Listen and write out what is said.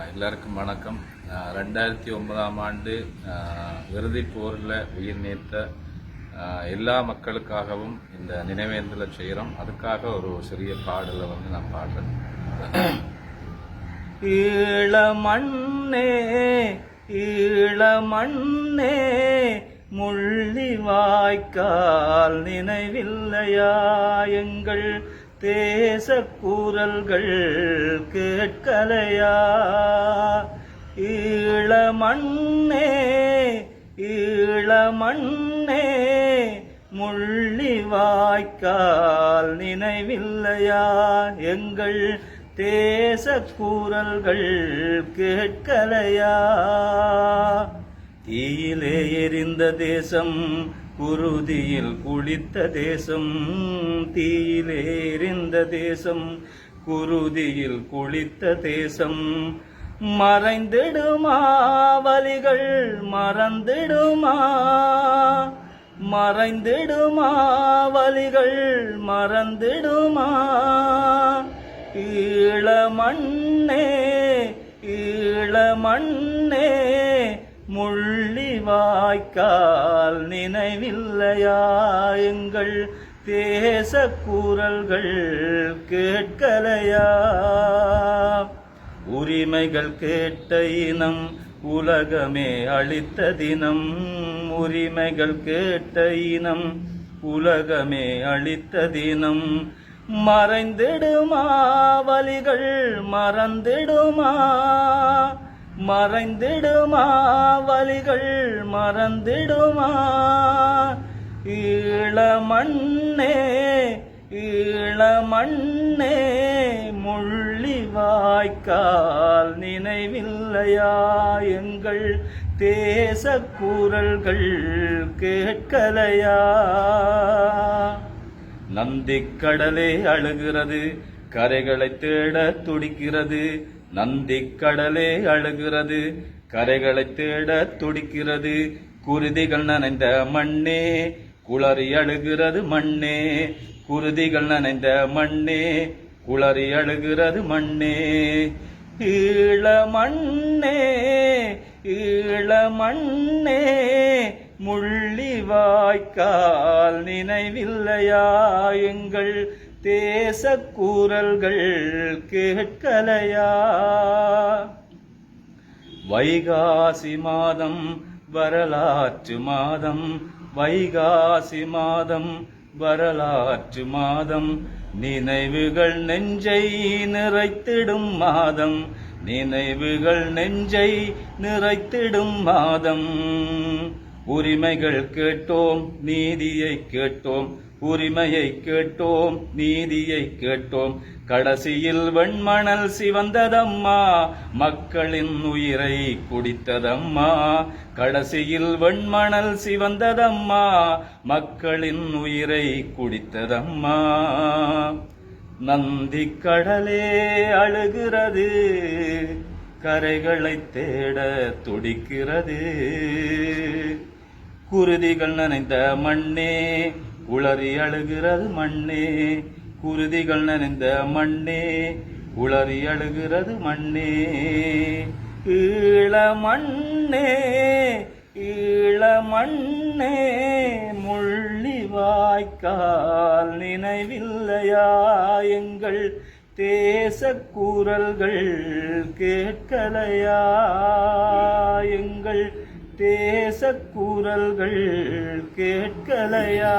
எல்லாருக்கும் வணக்கம். 2009ஆம் ஆண்டு இறுதிப் போரில் உயிர் நீத்த எல்லா மக்களுக்காகவும் இந்த நினைவேந்தலை செய்கிறோம். அதுக்காக ஒரு சிறிய பாடலை நான் பாடுறேன். ஈழமண்ணே ஈழமண்ணே முள்ளிவாய்க்கால் நினைவில்லையா எங்கள் தேச கூறல்கள் கேட்கலையா? ஈழமண்ணே ஈழமண்ணே முள்ளிவாய்க்கால் நினைவில்லையா எங்கள் தேச கூறல்கள் கேட்கலையா? தீயிலே எரிந்த தேசம் குருதியில் குளித்த தேசம், தீயிலே எரிந்த தேசம் குருதியில் குளித்த தேசம், மறைந்திடுமா வலிகள் மறந்திடுமா? மறைந்திடுமா வலிகள் மறந்திடுமா? ஈழமண்ணே ஈழமண்ணே முள்ளிவாய்க்கால் நினைவில்லையா எங்கள் தேச கூறல்கள் கேட்கலையா? உரிமைகள் கேட்ட இனம் உலகமே அளித்த தினம், உரிமைகள் கேட்ட இனம் உலகமே அளித்த தினம், மறைந்திடுமா வலிகள் மறந்திடுமா? மறைந்திடுமா வலிகள் மறந்திடுமா? ஈழமண்ணே ஈழமண்ணே முள்ளிவாய்க்கால் நினைவில்லையா எங்கள் தேச கூறல்கள் கேட்கலையா? நந்திக்கடலே அழுகிறது, கரைகளை தேட துடிக்கிறது. நந்திக்கடலே அழுகிறது, கரைகளை தேட துடிக்கிறது. குருதிகள் நனைந்த மண்ணே குளறி அழுகிறது மண்ணே, குருதிகள் நனைந்த மண்ணே குளறி அழுகிறது மண்ணே. ஈழமண்ணே ஈழமண்ணே முள்ளிவாய்க்கால் நினைவில்லையா எங்கள் தேச கூறல்கள் கேட்கலையா? வைகாசி மாதம் வரலாற்று மாதம், வைகாசி மாதம் வரலாற்று மாதம், நினைவுகள் நெஞ்சை நிறைத்திடும் மாதம், நினைவுகள் நெஞ்சை நிறைத்திடும் மாதம். உரிமைகள் கேட்டோம் நீதியை கேட்டோம், உரிமையை கேட்டோம் நீதியை கேட்டோம். கடைசியில் வெண்மணல் சிவந்ததம்மா மக்களின் உயிரை குடித்ததம்மா, கடைசியில் வெண்மணல் சிவந்ததம்மா மக்களின் உயிரை குடித்ததம்மா. நந்திக்கடலே அழுகிறது, கரைகளை தேட துடிக்கிறது. குருதிகள் நனைந்த மண்ணே உளறி அழுகிறது மண்ணே, குருதிகள் நனைந்த மண்ணே உளறி அழுகிறது மண்ணே. ஈழமண்ணே ஈழமண்ணே முள்ளிவாய்க்கால் நினைவில்லையா எங்கள் தேச கூறல்கள் கேட்கலையா? எங்கள் தேச கூறல்கள் கேட்கலையா?